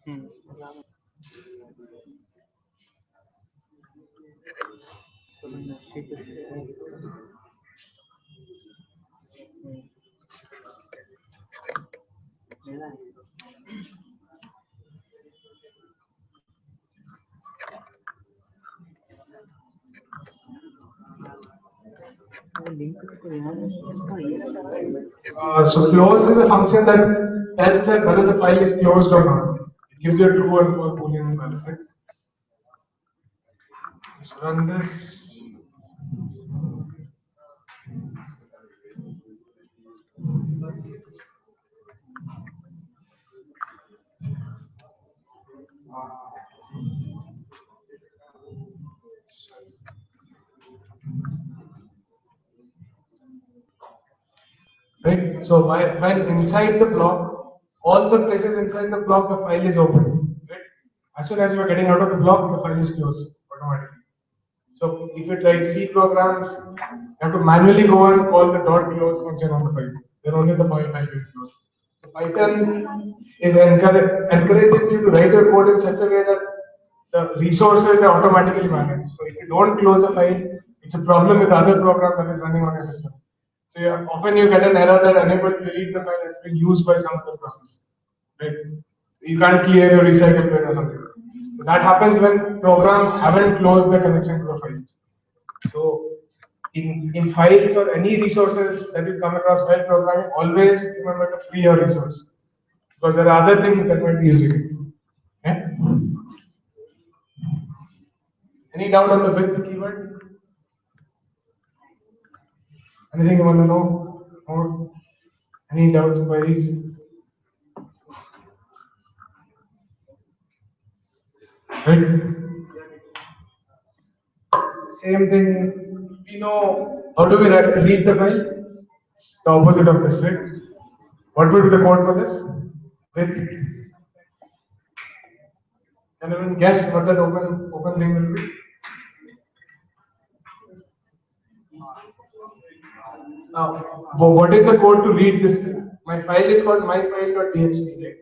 Hmm. So when the sheet is So close is a function that tells that whether the file is closed or not. It gives you a true or false boolean value, right? Let's run this. Right? So when inside the block, all the places inside the block, the file is open. Right? As soon as you are getting out of the block, the file is closed automatically. So if you write C programs, you have to manually go and call the dot close function on the file. Then only the file will close. So Python encourages you to write your code in such a way that the resources are automatically managed. So if you don't close a file, it's a problem with other programs that is running on your system. So often you get an error that unable to delete the file has been used by some other process. Right? You can't clear your recycle bin or something. So that happens when programs haven't closed the connection to the files. So in files or any resources that you come across while programming, always remember to free your resource. Because there are other things that might be using it. Okay? Any doubt on the width keyword? Anything you want to know more? Any doubts, queries? Right? Same thing. We know how do we read the file? It's the opposite of this, right? What would be the code for this? Width. Can anyone guess what that open thing will be? Now, what is the code to read this? My file is called myfile.txt. Right?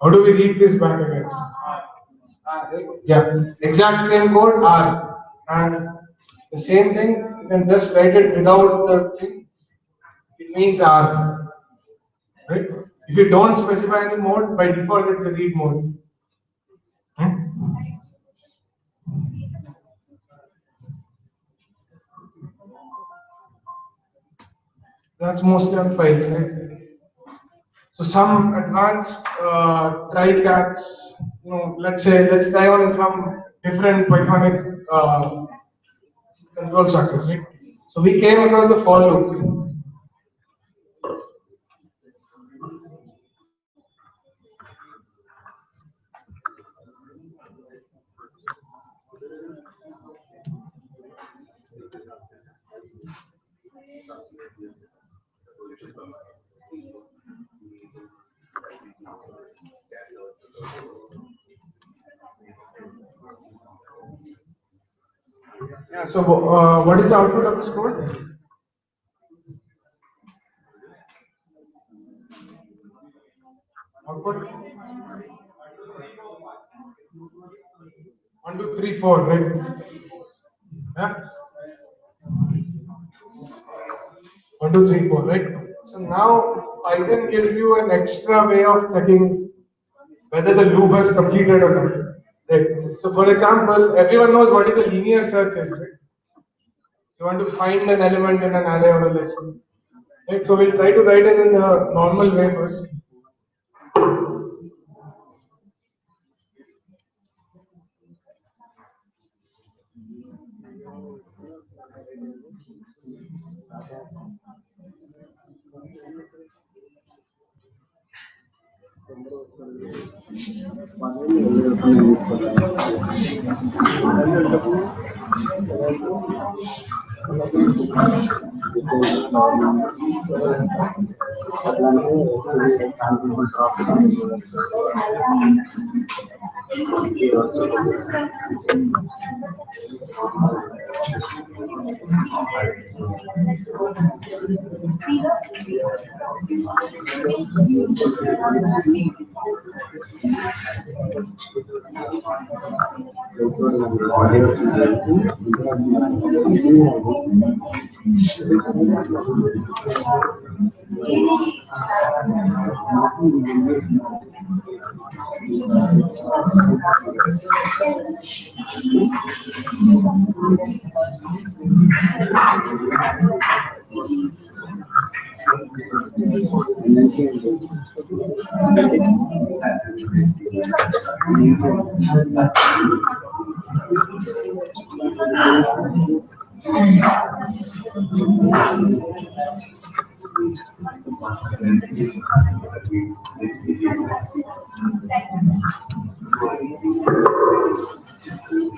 How do we read this back again? Right? Yeah, exact same code R, and the same thing you can just write it without the thing. It means R, right? If you don't specify any mode, by default it's a read mode. That's mostly on files, right? So some advanced try cats, let's try on some different Pythonic control structures, right? So we came across the for loop. Yeah. So what is the output of this code? Output 1, 2, 3, 4, right? Yeah. 1, 2, 3, 4, right? So now Python gives you an extra way of checking whether the loop has completed or not. Right. So for example, everyone knows what is a linear search is, right? So you want to find an element in an array or a list. Right? So we'll try to write it in the normal way first.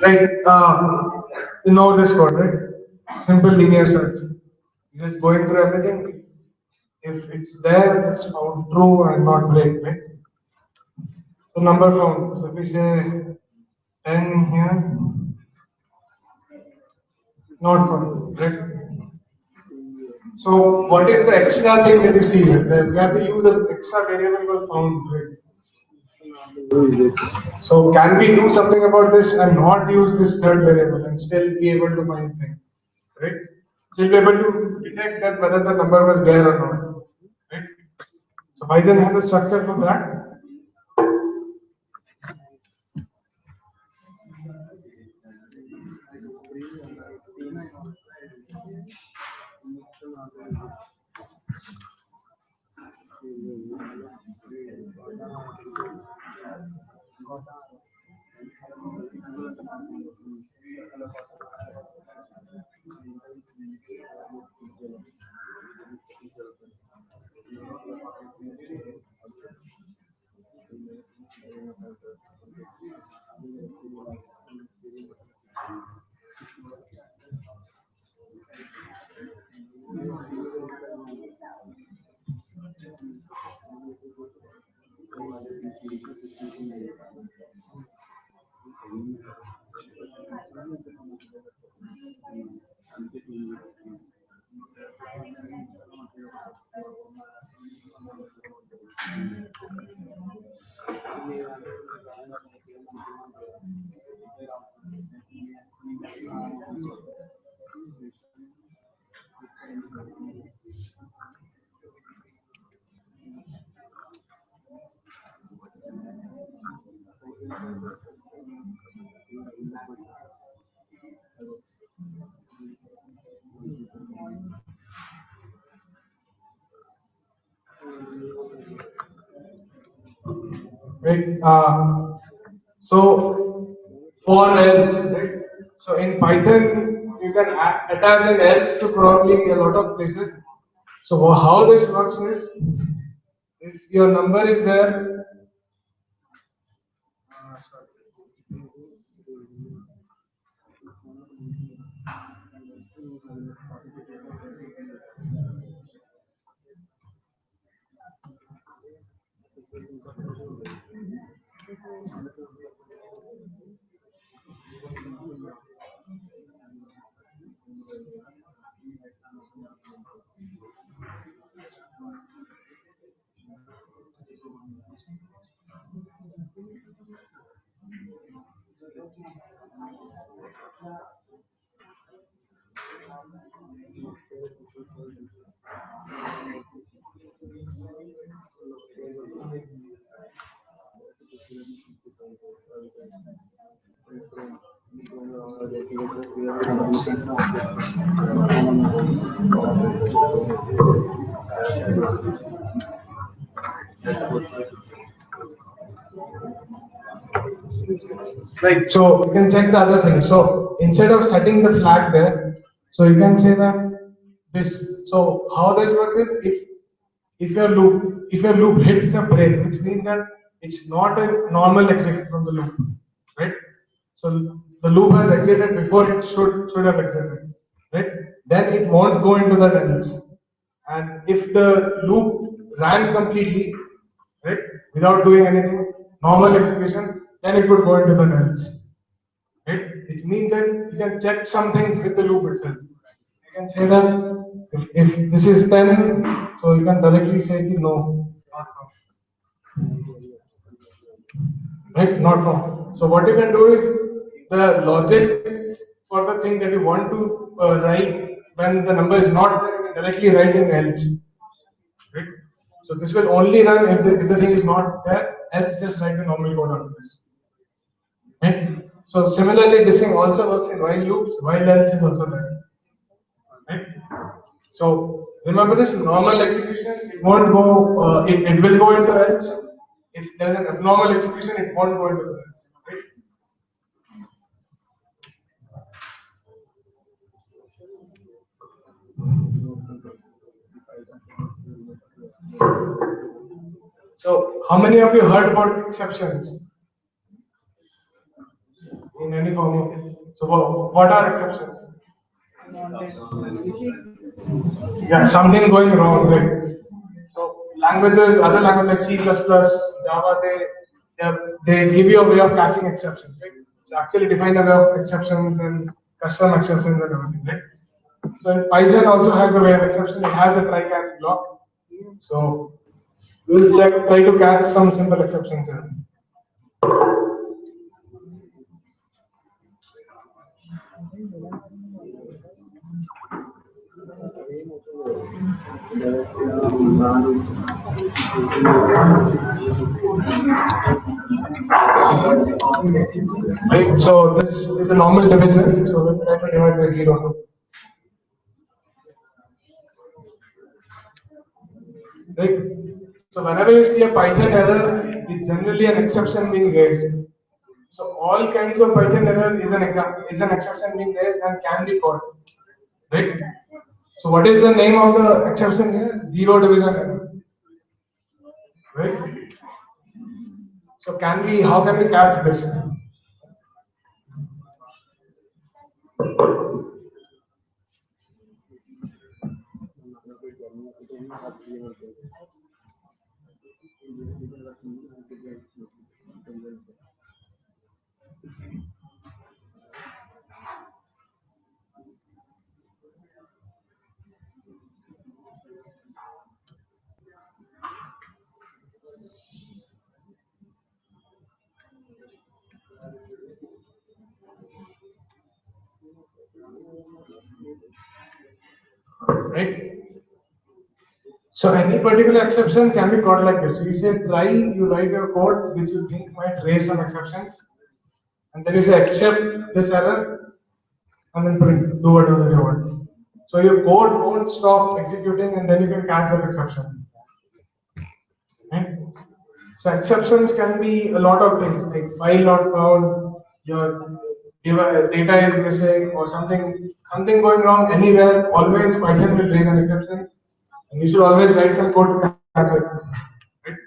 Right, you know this code, right? Simple linear search. Just going through everything. If it's there, it's found true and not break, right? So number found. So if we say 10 here, not found, right? So what is the extra thing that you see here? We have to use an extra variable called found, right? So can we do something about this and not use this third variable and still be able to find things, right? Still be able to detect that whether the number was there or not, right? So Python has a structure for that. Right? So for else, right? So in Python, you can attach an else to probably a lot of places. So how this works is, if your number is there, right? So you can check the other thing. So instead of setting the flag there, so you can say that this. So how this works is, if your loop hits a break, which means that it's not a normal exit from the loop, right? So the loop has exited before it should have exited, right? Then it won't go into that else. And if the loop ran completely, right, without doing anything, normal execution, then it would go into the else, right? Which means that you can check some things with the loop itself. You can say that if this is 10, so you can directly say no, not no. right? Not wrong. So what you can do is the logic for the thing that you want to write when the number is not there, you can directly write in else, right? So this will only run if the thing is not there, else just write the normal code after this, right? So similarly, this thing also works in while loops, while else is also there, right? So remember this normal execution, it won't go, it will go into else. If there's an abnormal execution, it won't go into the else, right? So how many of you heard about exceptions in any form of, so what are exceptions? Yeah, something going wrong, right? So languages, other languages like C++, Java, they, they give you a way of catching exceptions, right? So actually define a way of exceptions and custom exceptions and everything, right? So in Python also has a way of exception. It has a try catch block. So we'll try to catch some simple exceptions here. Right. So this is a normal division. So we'll try to divide by 0. Right. So whenever you see a Python error, it's generally an exception being raised. So all kinds of Python error is an example, is an exception being raised and can be caught. Right. So what is the name of the exception here? Zero division error. Right. So can we? How can we catch this? Right. So any particular exception can be caught like this. So you say try, you write your code which you think might raise some exceptions, and then you say accept this error, and then print, do whatever you want. So your code won't stop executing, and then you can catch that exception. Right? So exceptions can be a lot of things like file not found, your data is missing, or something going wrong anywhere. Always Python will raise an exception, and you should always write some code to catch it. Right?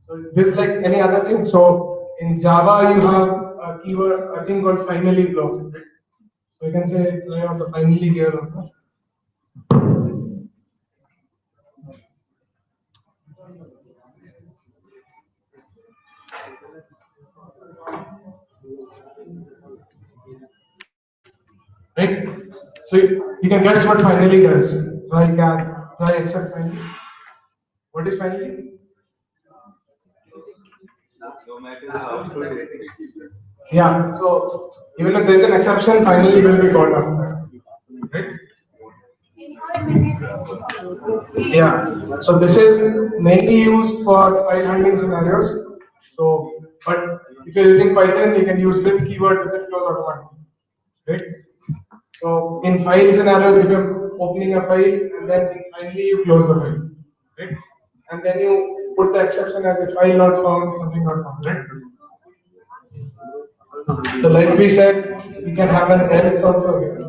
So this like any other thing. So in Java you have a keyword, a thing called finally block. Right? So you can say try out the finally here also. Right? So you can guess what finally does. Try except finally. What is finally? Yeah. So even if there is an exception, finally will be caught up. Right? Yeah. So this is mainly used for file handling scenarios. So, but if you're using Python, you can use with keyword with it close automatically. Right? So in file scenarios, if you're opening a file and then finally you close the file, right? And then you put the exception as a file not found, something not found, right? So like we said, we can have an else also here.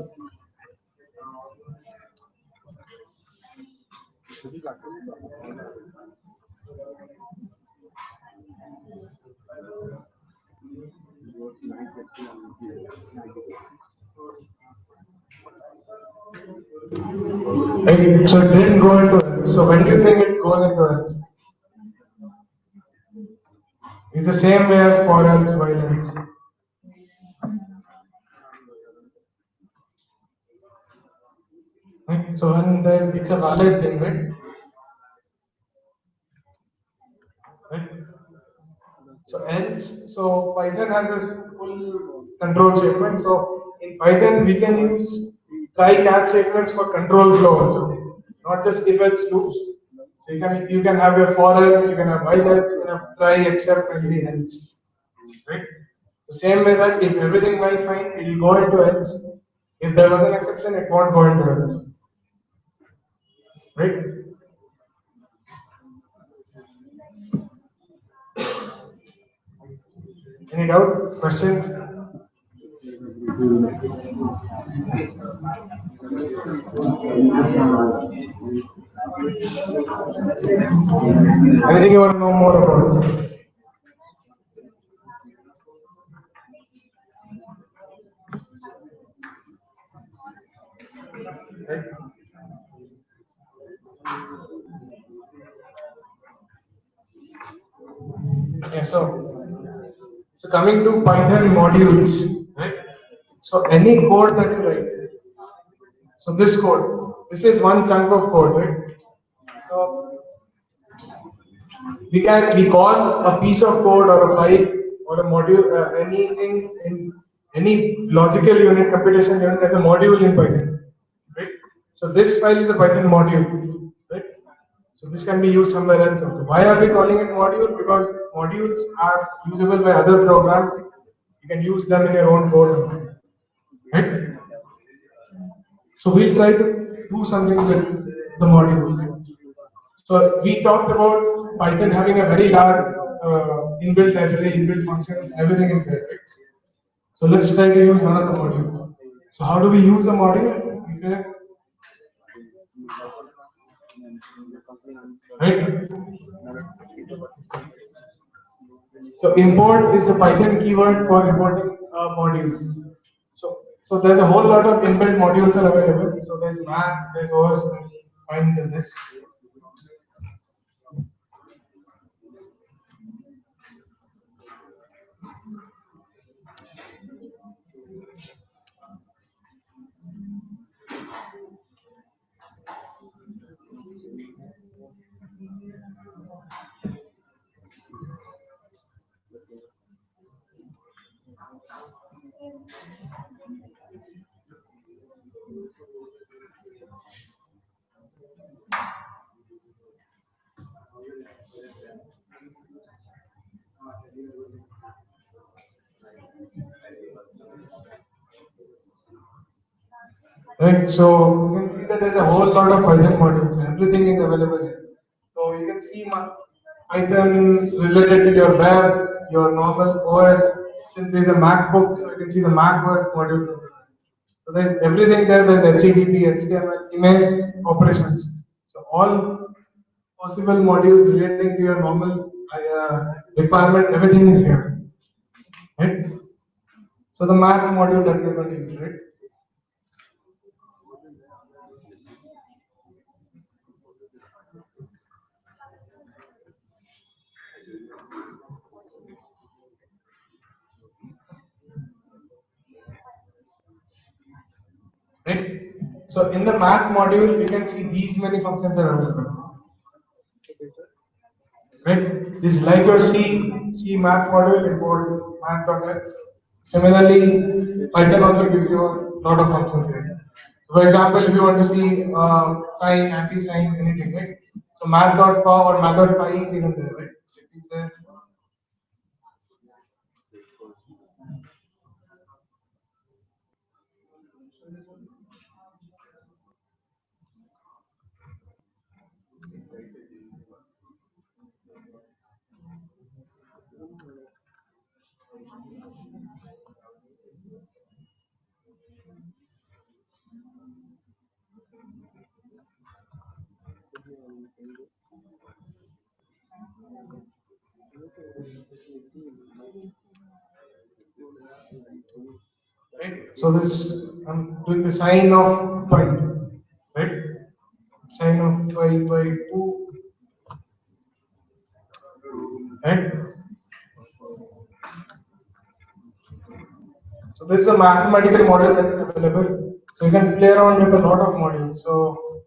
Right? So it didn't go into else. So when do you think it goes into else? It's the same way as for else, while else. Right? So when there's it's a valid thing, right? Right? So else, so Python has this full control statement. So in Python we can use try catch statements for control flow also, not just if else loops. So you can have your for else, you can have while else, you can have try except and the else, right? So same way that if everything went fine, it will go into else. If there was an exception, it won't go into else, right? Any doubt, questions? Anything you want to know more about? Right? Yeah, so coming to Python modules, right? So any code that you write, so this code, this is one chunk of code, right? So we call a piece of code or a file or a module, anything in any logical unit, computation unit as a module in Python, right? So this file is a Python module, right? So this can be used somewhere else also. Why are we calling it module? Because modules are usable by other programs. You can use them in your own code, right? So we'll try to do something with the module. So we talked about Python having a very large inbuilt library, inbuilt functions, everything is there, right? So let's try to use one of the modules. So how do we use a module? We say, right? So import is the Python keyword for importing a module. So there's a whole lot of inbuilt modules are available. So there's math, there's OS, find this. Right, so you can see that there's a whole lot of Python modules. Everything is available here. So you can see Python related to your web, your normal OS. Since there's a MacBook, so you can see the Mac OS modules. So there's everything there. There's HTTP, HTML, emails, operations. So all possible modules relating to your normal requirement, everything is here. Right? So the math module that we're going to use, right? Right? So in the math module, you can see these many functions are available. Right? This is like your C math module import math.x. Similarly, Python also gives you a lot of functions here. So for example, if you want to see sign, anti-sign, anything, right? So math.py or math.py is even there, right? If we say, right? So this I'm doing the sign of pi, right? Sign of pi by 2, right? So this is a mathematical model that is available. So you can play around with a lot of modules. So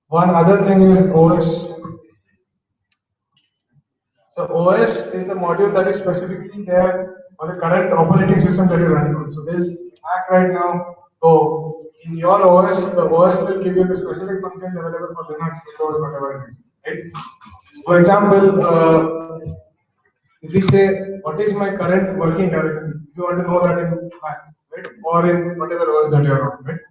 one other thing is OS. So OS is the module that is specifically there for the current operating system that you're running on. So there's Mac right now. So in your OS, the OS will give you the specific functions available for Linux, Windows, whatever it is. Right? For example, if we say what is my current working directory, you want to know that in Mac, right? Or in whatever OS that you're on, right?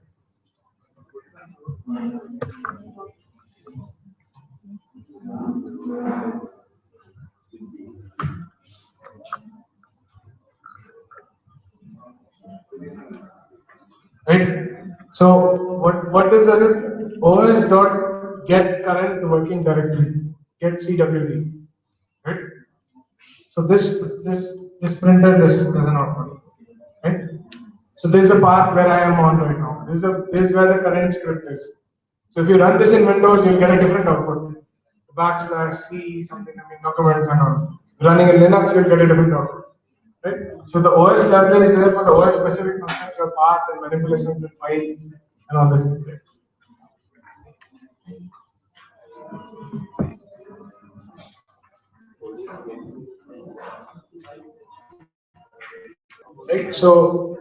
Right? So what this does is OS dot get current working directory, get CWD, right? So this printer does not work, right? So this is the path where I am on right now. This is where the current script is. So if you run this in Windows, you'll get a different output. Backslash C something, I mean documents and all. Running in Linux, you'll get a different output. Right? So the OS library is there for the OS specific functions, your path and manipulations and files and all this. Right? So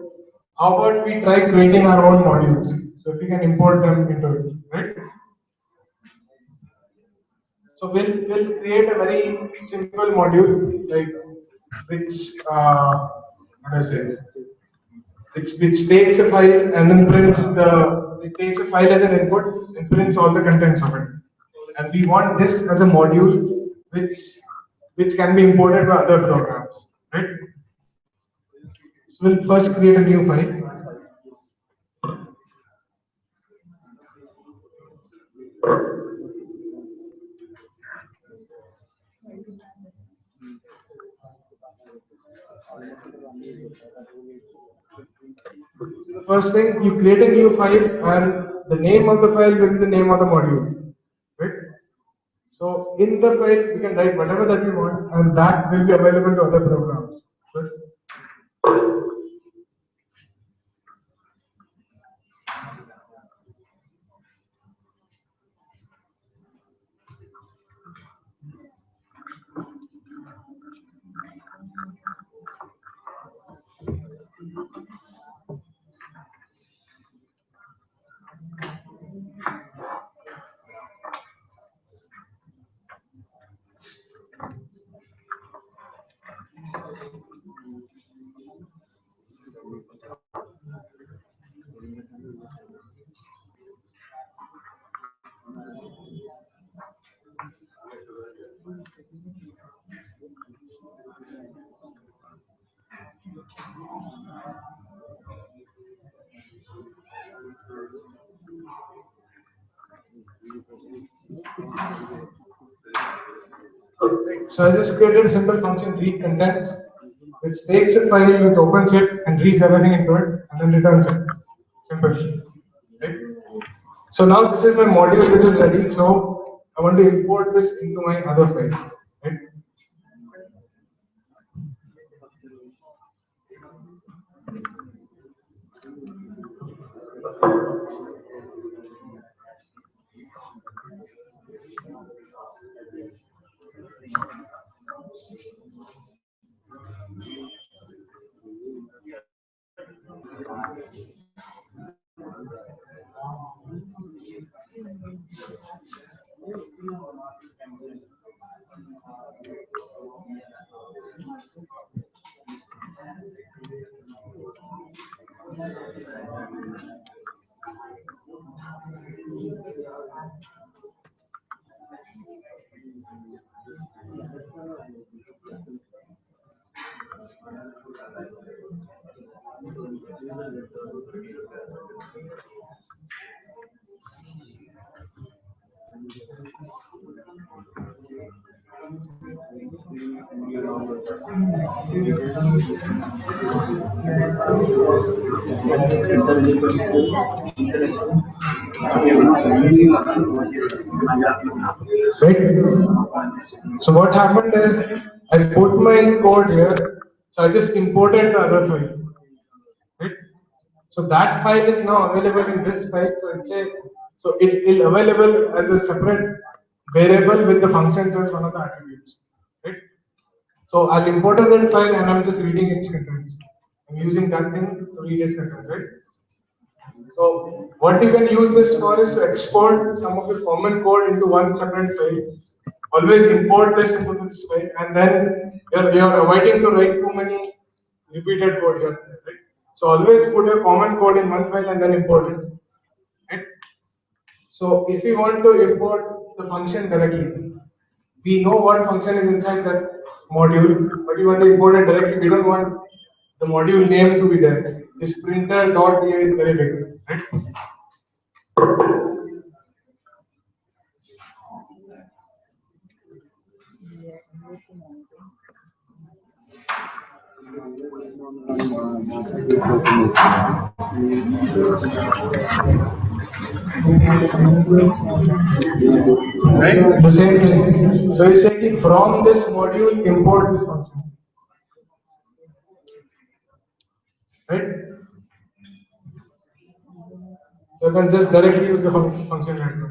how about we try creating our own modules? So if we can import them into it, right? So we'll create a very simple module like which what do I say? Which takes a file and then prints the it takes a file as an input and prints all the contents of it. And we want this as a module which can be imported by other programs, right? So we'll first create a new file. So the first thing, you create a new file and the name of the file will be the name of the module, right? So in the file, we can write whatever that we want and that will be available to other programs. Right? So I just created a simple function read contents, which takes a file, which opens it and reads everything into it, and then returns it. Simple. Right? So now this is my module which is ready. So I want to import this into my other file. Right? Right? So what happened is I put my code here, so I just imported the other file. Right? So that file is now available in this file. So it is available as a separate variable with the functions as one of the attributes. Right? So I'll import that file and I'm just reading its contents. I'm using that thing to read its contents, right? So what you can use this for is to export some of your common code into one separate file. Always import this into this file, and then you're avoiding to write too many repeated code here, right? So always put your common code in one file and then import it. Right? So if we want to import the function directly, we know what function is inside that module, but we want to import it directly. We don't want the module name to be there. This printer.py is very big, right? Right? The same thing. So we say from this module import this function. Right? So you can just directly use the function right now.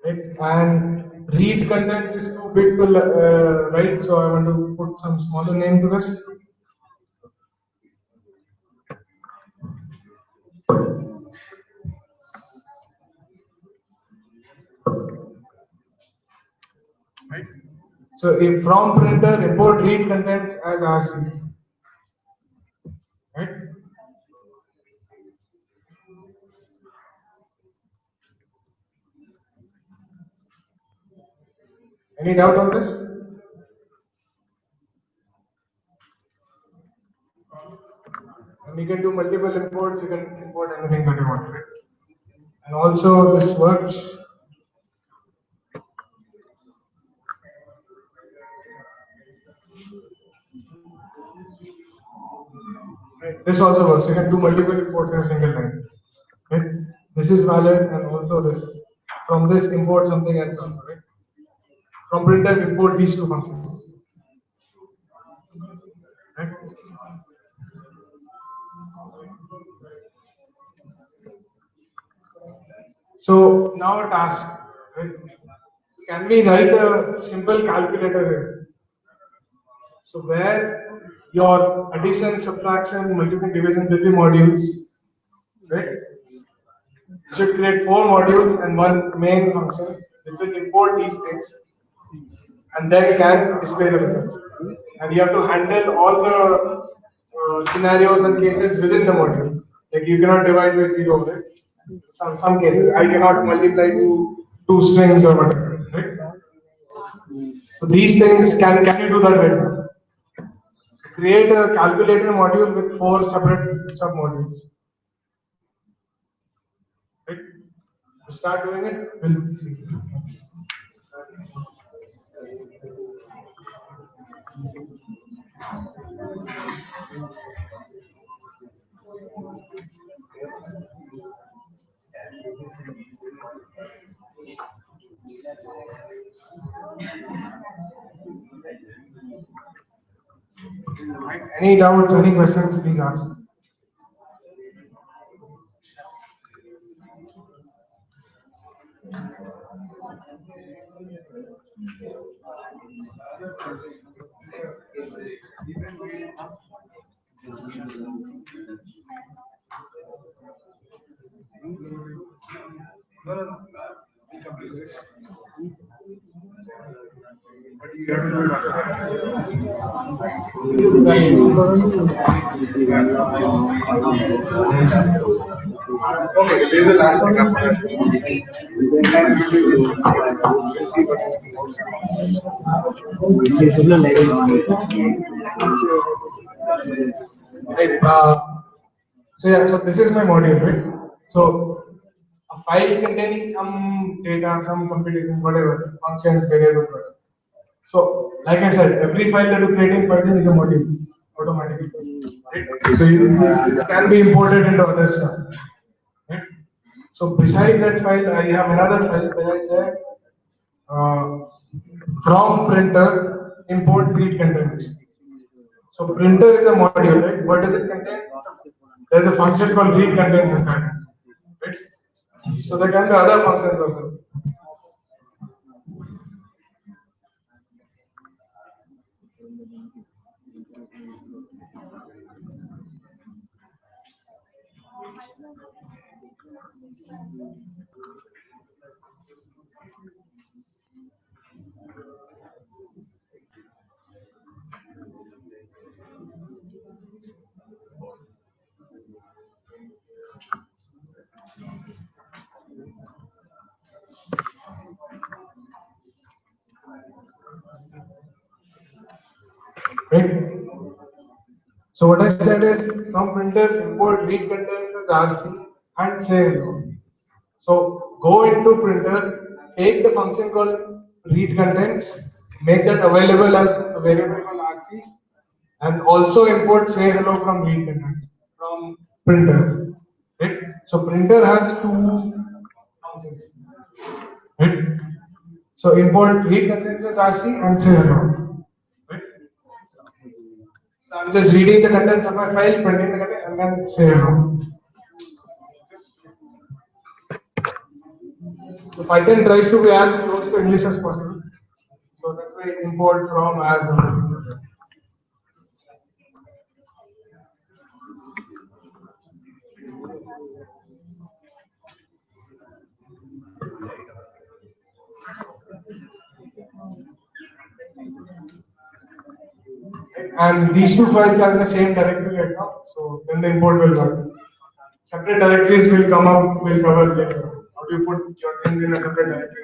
Right? And read content is too big to write, so I want to put some smaller name to this. Right? So if from printer import read contents as RC. Right? Any doubt on this? And you can do multiple imports, you can import anything that you want, right? And also this works. Right. This also works. You can do multiple imports in a single line. Right? This is valid, and also this. From this import something else also, right? From printer import these two functions. Right? So now a task. Right? Can we write a simple calculator here? So where your addition, subtraction, multiple division will be modules, right? You should create 4 modules and one main function which will import these things and then can display the results. And you have to handle all the scenarios and cases within the module. Like you cannot divide by 0, right? Some cases I cannot multiply two strings or whatever, right? So these things can you do that right now? Create a calculator module with 4 separate sub-modules. Right? Start doing it, we'll see. Right? Any doubts, any questions, please ask. No. We complete this. But you have to do okay, this is the last thing I'm going to do. Then we will do this. We'll see what works. Right. So this is my module, right? So a file containing some data, some computation, whatever, functions, variables, whatever. So, like I said, every file that you create in Python is a module automatically. Right? So this can be imported into other stuff. Right? So beside that file, I have another file where I say from printer import read contents. So printer is a module, right? What does it contain? There's a function called read contents inside, right? So there can be other functions also. Right? So what I said is from printer import read contents as RC and say hello. So go into printer, take the function called read contents, make that available as a variable called RC, and also import say hello from read contents from printer. Right? So printer has two functions. Right? So import read contents as RC and say hello. Right? So I'm just reading the contents of my file, printing the content, and then say hello. So Python tries to be as close to English as possible. So that's why import from as well as. And these two files are in the same directory right now, so then the import will work. Separate directories will come up, will cover later. How do you put your things in a separate directory?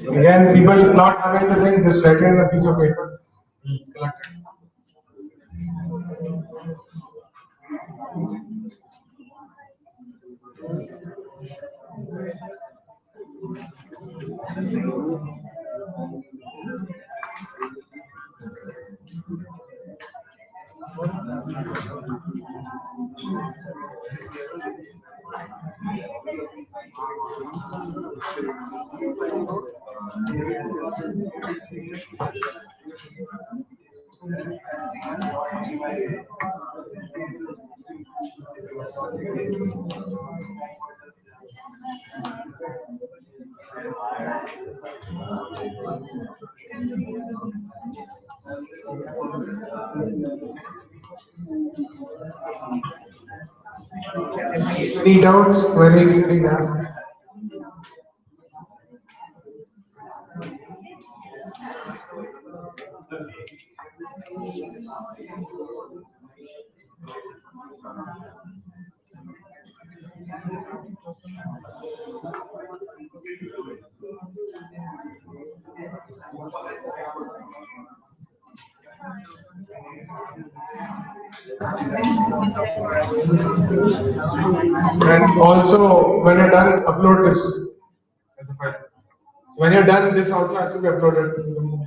Again, people not having the thing, just write it in a piece of paper. Collect it. Any doubts, queries, please ask. And also, when you're done, upload this as a file. So when you're done, this also has to be uploaded to the movie.